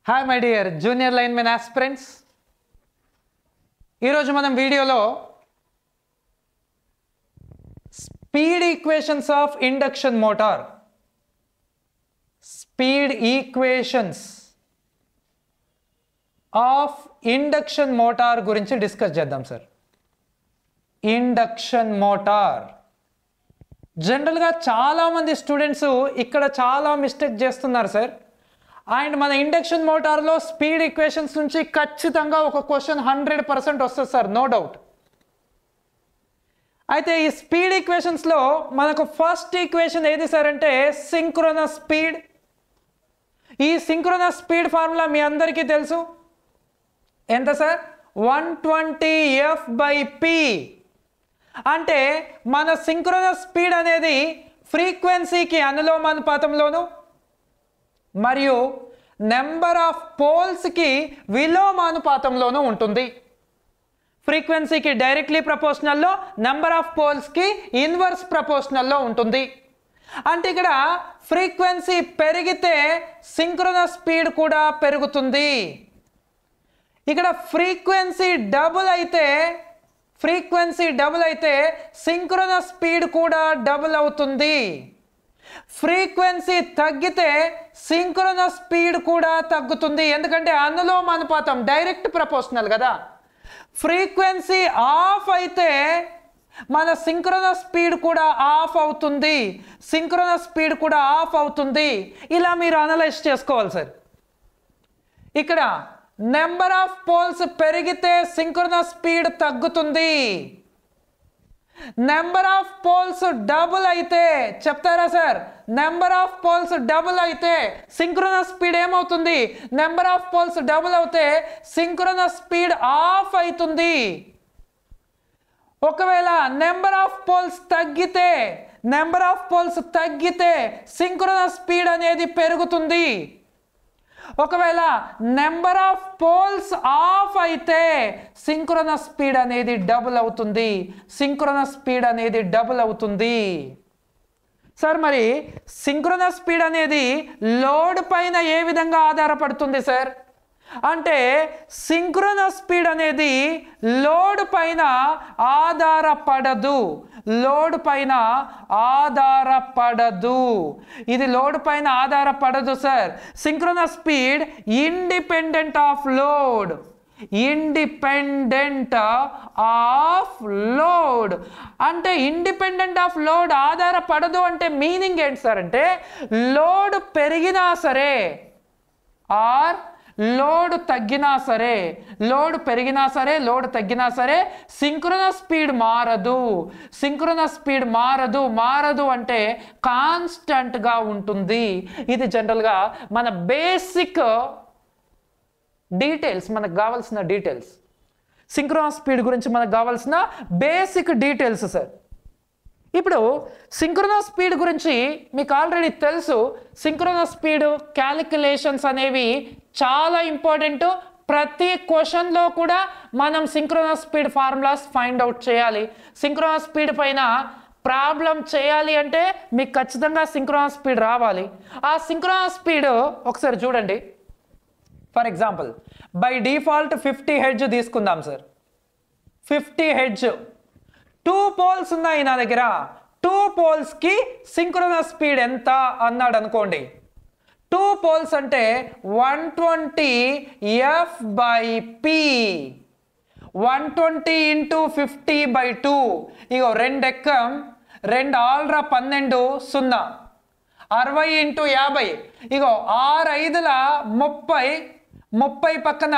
Hi my dear junior linemen aspirants. ఈరోజు మనం వీడియోలో speed equations of induction motor గురించి డిస్కస్ చేద్దాం సార్. ఇండక్షన్ మోటార్ జనరల్గా చాలామంది స్టూడెంట్స్ ఇక్కడ చాలా మిస్టేక్ చేస్తున్నారు సార్. అండ్ మన ఇండక్షన్ మోటార్లో స్పీడ్ ఈక్వేషన్స్ నుంచి ఖచ్చితంగా ఒక క్వశ్చన్ 100% వస్తుంది సార్, నో డౌట్. అయితే ఈ స్పీడ్ ఈక్వేషన్స్లో మనకు ఫస్ట్ ఈక్వేషన్ ఏది సార్ అంటే సింక్రోనస్ స్పీడ్. ఈ సింక్రోనస్ స్పీడ్ ఫార్ములా మీ అందరికీ తెలుసు. ఎంత సార్? 120F/p. అంటే మన సింక్రోనస్ స్పీడ్ అనేది ఫ్రీక్వెన్సీకి అనులోమానుపాతంలోను మరియు నెంబర్ ఆఫ్ పోల్స్కి విలోమానుపాతంలోనూ ఉంటుంది. ఫ్రీక్వెన్సీకి డైరెక్ట్లీ ప్రపోర్షనల్లో, నెంబర్ ఆఫ్ పోల్స్కి ఇన్వర్స్ ప్రపోర్షనల్లో ఉంటుంది. అంటే ఇక్కడ ఫ్రీక్వెన్సీ పెరిగితే సింక్రోనస్ స్పీడ్ కూడా పెరుగుతుంది. ఇక్కడ ఫ్రీక్వెన్సీ డబుల్ అయితే సింక్రోనస్ స్పీడ్ కూడా డబుల్ అవుతుంది. ఫ్రీక్వెన్సీ తగ్గితే సింక్రోనస్ స్పీడ్ కూడా తగ్గుతుంది. ఎందుకంటే అనులోమానుపాతం, డైరెక్ట్ ప్రపోర్షనల్ కదా. ఫ్రీక్వెన్సీ ఆఫ్ అయితే మన సింక్రోనస్ స్పీడ్ కూడా ఆఫ్ అవుతుంది, సింక్రోనస్ స్పీడ్ కూడా ఆఫ్ అవుతుంది. ఇలా మీరు అనలైజ్ చేసుకోవాలి సార్. ఇక్కడ నెంబర్ ఆఫ్ పోల్స్ పెరిగితే సింక్రోనస్ స్పీడ్ తగ్గుతుంది. నెంబర్ ఆఫ్ పోల్స్ డబుల్ అయితే, చెప్తారా sir? Number of poles double అయితే సింక్రోనస్ స్పీడ్ ఏమవుతుంది? నెంబర్ ఆఫ్ పోల్స్ డబుల్ అవుతే సింక్రోనస్ స్పీడ్ ఆఫ్ అవుతుంది. ఒకవేళ నెంబర్ ఆఫ్ పోల్స్ తగ్గితే సింక్రోనస్ స్పీడ్ అనేది పెరుగుతుంది. ఒకవేళ నెంబర్ ఆఫ్ పోల్స్ ఆఫ్ అయితే సింక్రోనస్ స్పీడ్ అనేది డబుల్ అవుతుంది. సార్ మరి సింక్రోనస్ స్పీడ్ అనేది లోడ్ పైన ఏ విధంగా ఆధారపడుతుంది సార్ అంటే సింక్రోనస్ స్పీడ్ అనేది లోడ్ పైన ఆధారపడదు. ఇది లోడ్ పైన ఆధారపడదు sir. Synchronous speed independent of load. అంటే ఇండిపెండెంట్ ఆఫ్ లోడ్ ఆధారపడదు అంటే మీనింగ్ ఏంటి సార్ అంటే లోడ్ పెరిగినా సరే ఆర్ లోడ్ తగ్గినా సరే, లోడ్ తగ్గినా సరే సింక్రోనస్ స్పీడ్ మారదు అంటే కాన్స్టెంట్గా ఉంటుంది. ఇది జనరల్గా మన బేసిక్ డీటెయిల్స్, మనకు కావాల్సిన డీటెయిల్స్. సింక్రోనస్ స్పీడ్ గురించి మనకు కావాల్సిన బేసిక్ డీటెయిల్స్ సార్. ఇప్పుడు సింక్రోనస్ స్పీడ్ గురించి మీకు ఆల్రెడీ తెలుసు. సింక్రోనస్ స్పీడ్ క్యాలిక్యులేషన్స్ అనేవి చాలా ఇంపార్టెంట్. ప్రతి క్వశ్చన్లో కూడా మనం synchronous speed formulas find out చేయాలి. సింక్రోనస్ స్పీడ్ పైన ప్రాబ్లం చేయాలి అంటే మీకు ఖచ్చితంగా సింక్రోనస్ స్పీడ్ రావాలి. ఆ సింక్రోనస్ స్పీడ్ ఒకసారి చూడండి. For example by default 50 Hz తీసుకుందాం సార్. 50 Hz 2 పోల్స్ ఉన్నాయి నా దగ్గర. 2 పోల్స్కి సింక్రోనస్ స్పీడ్ ఎంత అన్నాడు అనుకోండి. 2 పోల్స్ అంటే 120F/p. 120 × 50/2. ఇగో 2 ఎక్కం 2 ఆల్రా 12 0. 60 × 50. ఇగో 6 5ల 30 పక్కన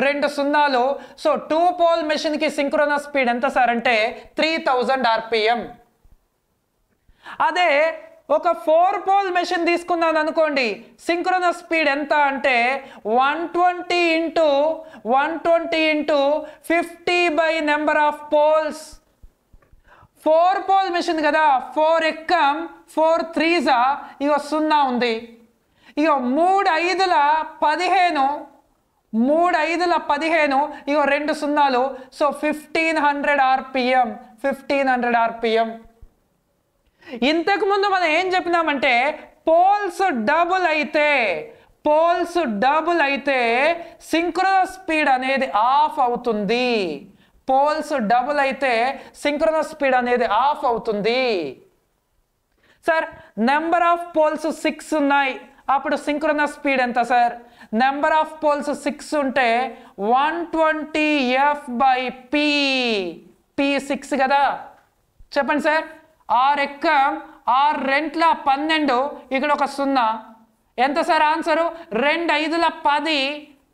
2 సున్నాలు. సో 2 పోల్ మెషిన్కి సింక్రోనస్ స్పీడ్ ఎంత సార్ అంటే 3000 RPM. అదే ఒక 4 పోల్ మెషిన్ తీసుకున్నాను అనుకోండి, సింక్రోనస్ స్పీడ్ ఎంత అంటే 120 × 50 by number of poles. 4 pole machine కదా, 4 ఎక్కం 4 3s ఇగో 0 ఉంది. ఇగో 3 5ల 15 ఇగో 2 సున్నాలు. So 1500 RPM. ఇంతకు ముందు మనం ఏం చెప్పినామంటే పోల్స్ డబుల్ అయితే పోల్స్ డబుల్ అయితే సింక్రోనస్ స్పీడ్ అనేది ఆఫ్ అవుతుంది. పోల్స్ డబుల్ అయితే సింక్రోనస్ స్పీడ్ అనేది ఆఫ్ అవుతుంది. సార్ నెంబర్ ఆఫ్ పోల్స్ 6 ఉన్నాయి, అప్పుడు సింక్రోనస్ స్పీడ్ ఎంత సార్? నెంబర్ ఆఫ్ పోల్స్ 6 ఉంటే 120 F/p, P6 కదా. చెప్పండి సార్. 6 ఎక్కం 6 రెంట్ల 12, ఇక్కడ ఒక 0. ఎంత సార్ ఆన్సరు? 2 5ల 10,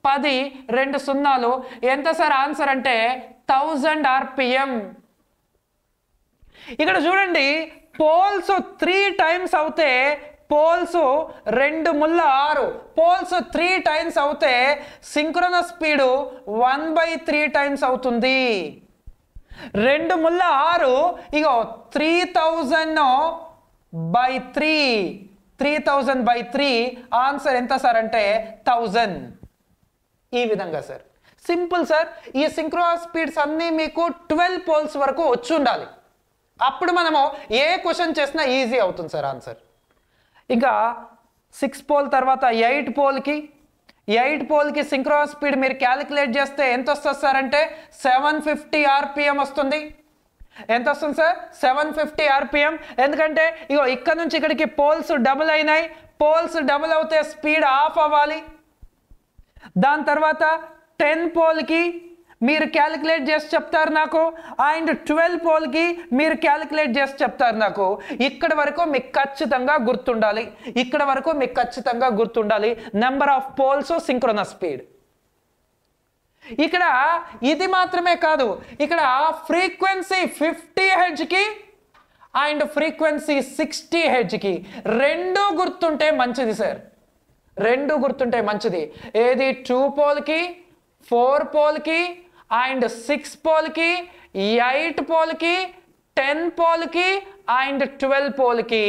10 2 0. ఎంత సార్ ఆన్సర్ అంటే 1000 RPM. ఇక్కడ చూడండి, పోల్స్ 3 టైమ్స్ అవుతే పోల్స్ 2 ముళ్ళ 6, పోల్స్ 3 టైమ్స్ అవుతే సింక్రోనస్ స్పీడ్ 1/3 టైమ్స్ అవుతుంది. 2 ముళ్ళ 6 ఇగో 3000/3, 3000/3 ఆన్సర్ ఎంత సార్ అంటే 1000. ఈ విధంగా సార్, సింపుల్ సార్. ఈ సింక్రోనస్ స్పీడ్స్ అన్నీ మీకు 12 పోల్స్ వరకు వచ్చి ఉండాలి, అప్పుడు మనము ఏ క్వశ్చన్ చేసినా ఈజీ అవుతుంది సార్ ఆన్సర్. ఇంకా 6 పోల్ తర్వాత 8 పోల్కి, 8 పోల్కి సింక్రోనస్ స్పీడ్ మీరు క్యాలిక్యులేట్ చేస్తే ఎంత వస్తుంది సార్ అంటే 750 RPM వస్తుంది. ఎంత వస్తుంది సార్? 750 RPM. ఎందుకంటే ఇగో ఇక్కడ నుంచి ఇక్కడికి పోల్స్ డబుల్ అయినాయి, పోల్స్ డబుల్ అవుతే స్పీడ్ ఆఫ్ అవ్వాలి. దాని తర్వాత 10 పోల్కి మీరు క్యాలిక్యులేట్ చేసి చెప్తారు నాకు, అండ్ 12 పోల్కి మీరు క్యాలిక్యులేట్ చేసి చెప్తారు నాకు. ఇక్కడ వరకు మీకు ఖచ్చితంగా గుర్తుండాలి, ఇక్కడ వరకు మీకు ఖచ్చితంగా గుర్తుండాలి number of poles, synchronous speed. ఇక్కడ ఇది మాత్రమే కాదు, ఇక్కడ ఫ్రీక్వెన్సీ 50 హెర్ట్జ్కి అండ్ ఫ్రీక్వెన్సీ 60 హెర్ట్జ్కి రెండు గుర్తుంటే మంచిది సార్, రెండు గుర్తుంటే మంచిది. ఏది 2 పోల్కి, 4 పోల్కి అండ్ 6 పోల్కి, 8 పోల్కి, 10 పోల్కి అండ్ 12 పోల్కి.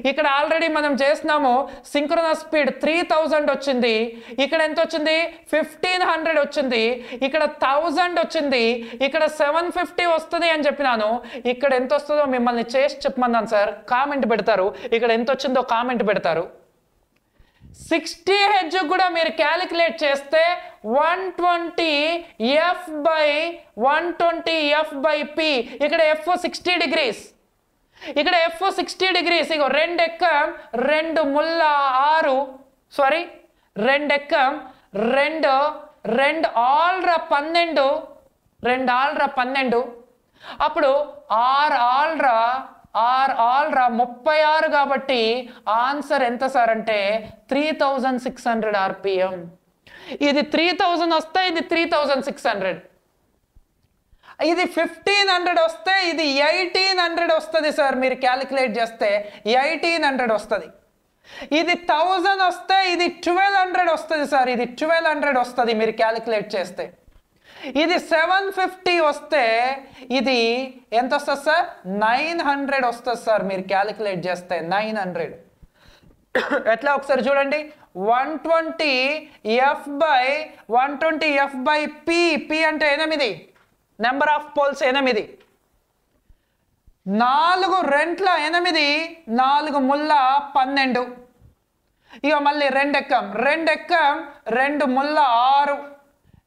ఇక్కడ ఆల్రెడీ మనం చేసినాము. సింక్రోనస్ స్పీడ్ 3000 వచ్చింది, ఇక్కడ ఎంత వచ్చింది? 1500 వచ్చింది, ఇక్కడ 1000 వచ్చింది, ఇక్కడ 750 వస్తుంది అని చెప్పినాను. ఇక్కడ ఎంత వస్తుందో మిమ్మల్ని చేసి చెప్పమన్నాను సార్, కామెంట్ పెడతారు. ఇక్కడ ఎంత వచ్చిందో కామెంట్ పెడతారు. 60 హెర్ట్జ్ కూడా మీరు క్యాలిక్యులేట్ చేస్తే 120 F/p. ఇక్కడ F 60 degrees, ఇక్కడ F 60 degrees. ఇగో 2 ఎక్కం 2 ముళ్ళ 6, సారీ 2 ఎక్కం 2 ఆల్ర 12, 2 ఆల్ర 12, అప్పుడు 6 ఆల్ర 36 కాబట్టి ఆన్సర్ ఎంత సార్ అంటే 3600 RPM. ఇది 3000 వస్తే ఇది 3600, ఇది 1500 వస్తే ఇది 1800 వస్తుంది సార్. మీరు క్యాలిక్యులేట్ చేస్తే 1800 వస్తుంది. ఇది 1000 వస్తే ఇది 1200 వస్తుంది సార్, ఇది 1200 వస్తుంది మీరు క్యాలిక్యులేట్ చేస్తే. ఇది 750 వస్తే ఇది ఎంత వస్తుంది సార్? 900 వస్తుంది సార్ మీరు క్యాలిక్యులేట్ చేస్తే 900. ఎట్లా ఒకసారి చూడండి. 120 F/p, p అంటే 8, నెంబర్ ఆఫ్ పోల్స్ 8, 4 రెంట్ల 8, 4 ముళ్ళ 12, ఇక మళ్ళీ 2 ఎక్కం 2 ముళ్ళ 6,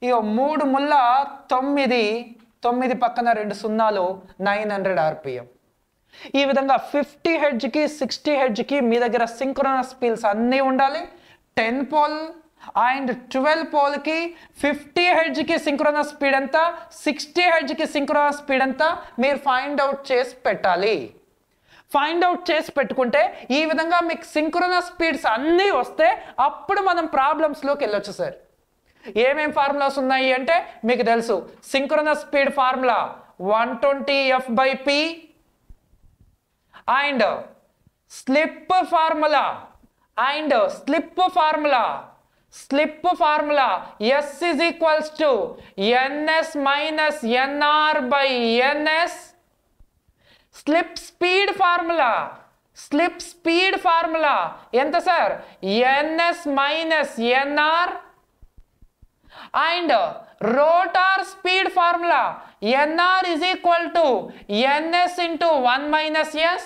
ఇక 3 ముళ్ళ 9, 9 పక్కన 2 సున్నాలు, 900 RPM. ఈ విధంగా 50 హెర్ట్జ్కి 60 హెర్ట్జ్కి మీ దగ్గర సింక్రోనస్ స్పీడ్స్ అన్నీ ఉండాలి. 10 పోల్ అండ్ 12 పోల్కి 50 హెర్ట్జ్కి సింక్రోనస్ స్పీడ్ ఎంత, 60 హెర్ట్జ్కి సింక్రోనస్ స్పీడ్ ఎంత మీరు ఫైండ్ అవుట్ చేసి పెట్టాలి. ఫైండ్ అవుట్ చేసి పెట్టుకుంటే ఈ విధంగా మీకు సింక్రోనస్ స్పీడ్స్ అన్నీ వస్తే అప్పుడు మనం ప్రాబ్లమ్స్లోకి వెళ్ళొచ్చు సార్. ఏమేం ఫార్ములాస్ ఉన్నాయి అంటే మీకు తెలుసు. Synchronous speed formula 120 F/p and slip formula S is equals to ns minus nr by ns. Slip speed formula ఎంత sir? ns minus nr. and rotor speed formula nr is equal to ns into 1 minus s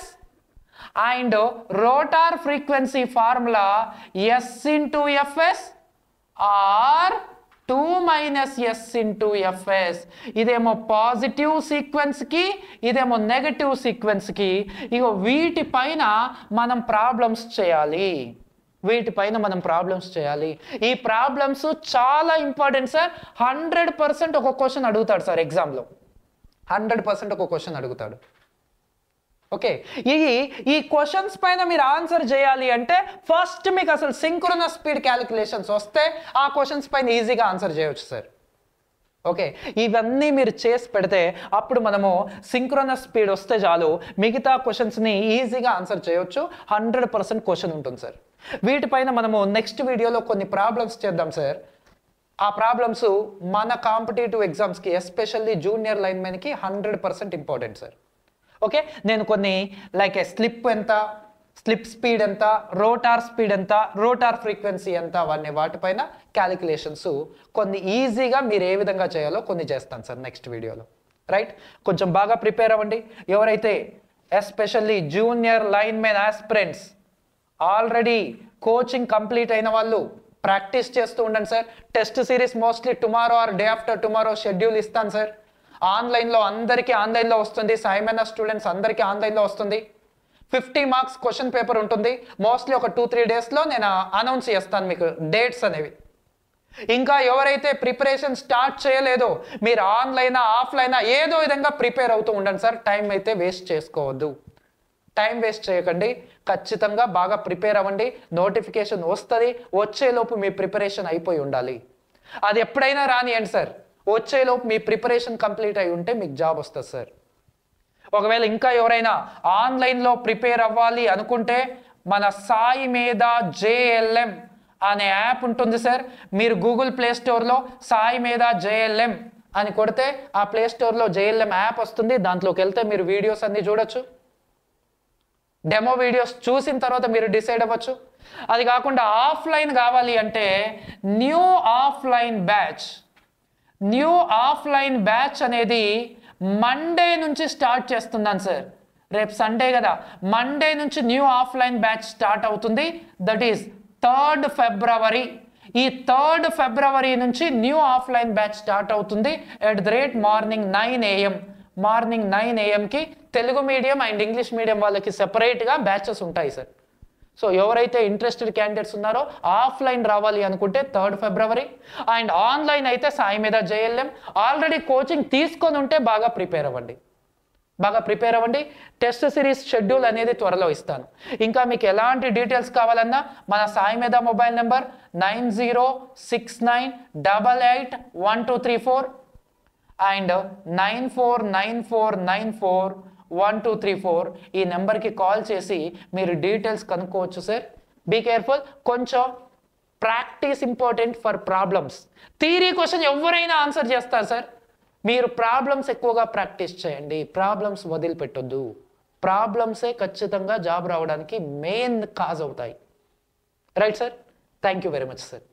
and rotor frequency formula S into Fs or 2 minus S into Fs. ఇదేమో positive సీక్వెన్స్కి, ఇదేమో negative సీక్వెన్స్కి. ఇగో వీటిపైన మనం problems చేయాలి. ఈ problems చాలా important sir. 100% ఒక question అడుగుతాడు సార్ ఎగ్జామ్లో. 100% ఒక క్వశ్చన్ అడుగుతాడు. ఓకే, ఈ క్వశ్చన్స్ పైన మీరు ఆన్సర్ చేయాలి అంటే ఫస్ట్ మీకు అసలు సింక్రోనస్ స్పీడ్ క్యాలిక్యులేషన్స్ వస్తే ఆ క్వశ్చన్స్ పైన ఈజీగా ఆన్సర్ చేయవచ్చు సార్. ఓకే, ఇవన్నీ మీరు చేసి పెడితే అప్పుడు మనము సింక్రోనస్ స్పీడ్ వస్తే చాలు మిగతా క్వశ్చన్స్ని ఈజీగా ఆన్సర్ చేయవచ్చు. 100% క్వశ్చన్ ఉంటుంది సార్. వీటిపైన మనము నెక్స్ట్ వీడియోలో కొన్ని ప్రాబ్లమ్స్ చేద్దాం సార్. ఆ ప్రాబ్లమ్స్ మన కాంపిటేటివ్ ఎగ్జామ్స్కి ఎస్పెషల్లీ జూనియర్ లైన్మెన్కి 100% ఇంపార్టెంట్ సార్. ఓకే, నేను కొన్ని లైక్ స్లిప్ ఎంత, స్లిప్ స్పీడ్ ఎంత, రోటార్ స్పీడ్ ఎంత, రోటార్ ఫ్రీక్వెన్సీ ఎంత, వాటిపైన క్యాలిక్యులేషన్స్ కొన్ని ఈజీగా మీరు ఏ విధంగా చేయాలో కొన్ని చేస్తాను సార్ నెక్స్ట్ వీడియోలో. రైట్, కొంచెం బాగా ప్రిపేర్ అవ్వండి. ఎవరైతే especially junior linemen aspirants already coaching complete అయిన వాళ్ళు ప్రాక్టీస్ చేస్తూ ఉండండి sir. Test series mostly tomorrow or day after tomorrow schedule ఇస్తాను సార్. ఆన్లైన్లో అందరికీ ఆన్లైన్లో వస్తుంది. సాయిమేనా స్టూడెంట్స్ అందరికీ ఆన్లైన్లో వస్తుంది. 50 మార్క్స్ క్వశ్చన్ పేపర్ ఉంటుంది. మోస్ట్లీ ఒక 2-3 డేస్లో నేను అనౌన్స్ చేస్తాను మీకు డేట్స్ అనేవి. ఇంకా ఎవరైతే ప్రిపరేషన్ స్టార్ట్ చేయలేదో మీరు ఆన్లైనా ఆఫ్లైనా ఏదో విధంగా ప్రిపేర్ అవుతూ ఉండండి సార్. టైం అయితే వేస్ట్ చేసుకోవద్దు. టైం వేస్ట్ చేయకండి. ఖచ్చితంగా బాగా ప్రిపేర్ అవ్వండి. నోటిఫికేషన్ వస్తుంది, వచ్చేలోపు మీ ప్రిపరేషన్ అయిపోయి ఉండాలి. అది ఎప్పుడైనా రానియండి సార్, వచ్చేలోపు మీ ప్రిపరేషన్ కంప్లీట్ అయి ఉంటే మీకు జాబ్ వస్తుంది సార్. ఒకవేళ ఇంకా ఎవరైనా ఆన్లైన్లో ప్రిపేర్ అవ్వాలి అనుకుంటే మన సాయి మీద JLM అనే యాప్ ఉంటుంది సార్. మీరు గూగుల్ ప్లే స్టోర్లో సాయి మీద JLM అని కొడితే ఆ ప్లే స్టోర్లో JLM యాప్ వస్తుంది. దాంట్లోకి వెళ్తే మీరు వీడియోస్ అన్ని చూడొచ్చు. డెమో వీడియోస్ చూసిన తర్వాత మీరు డిసైడ్ అవ్వచ్చు. అది కాకుండా ఆఫ్లైన్ కావాలి అంటే న్యూ ఆఫ్లైన్ బ్యాచ్ అనేది మండే నుంచి స్టార్ట్ చేస్తున్నాను సార్. రేపు సండే కదా, మండే నుంచి న్యూ ఆఫ్లైన్ బ్యాచ్ స్టార్ట్ అవుతుంది. That is 3rd February. ఈ 3rd February నుంచి న్యూ ఆఫ్లైన్ బ్యాచ్ స్టార్ట్ అవుతుంది morning 9 AM. Morning 9 AM Telugu medium and English medium వాళ్ళకి సెపరేట్గా బ్యాచెస్ ఉంటాయి సార్. సో ఎవరైతే ఇంట్రెస్టెడ్ క్యాండిడేట్స్ ఉన్నారో ఆఫ్లైన్ రావాలి అనుకుంటే 3rd February, అండ్ ఆన్లైన్ అయితే సాయి మీద JLM. ఆల్రెడీ కోచింగ్ తీసుకొని ఉంటే బాగా ప్రిపేర్ అవ్వండి. టెస్ట్ సిరీస్ షెడ్యూల్ అనేది త్వరలో ఇస్తాను. ఇంకా మీకు ఎలాంటి డీటెయిల్స్ కావాలన్నా మన సాయి మీద మొబైల్ నెంబర్ 9069881234 అండ్ 9494941234 ఈ నెంబర్కి కాల్ చేసి మీరు డీటెయిల్స్ కనుక్కోవచ్చు సార్. Be careful. కొంచెం practice important for problems. Theory question ఎవరైనా ఆన్సర్ చేస్తారు సార్. మీరు ప్రాబ్లమ్స్ ఎక్కువగా ప్రాక్టీస్ చేయండి. ప్రాబ్లమ్స్ వదిలిపెట్టొద్దు. ప్రాబ్లమ్సే ఖచ్చితంగా జాబ్ రావడానికి మెయిన్ కాజ్ అవుతాయి. Right sir. Thank you very much sir.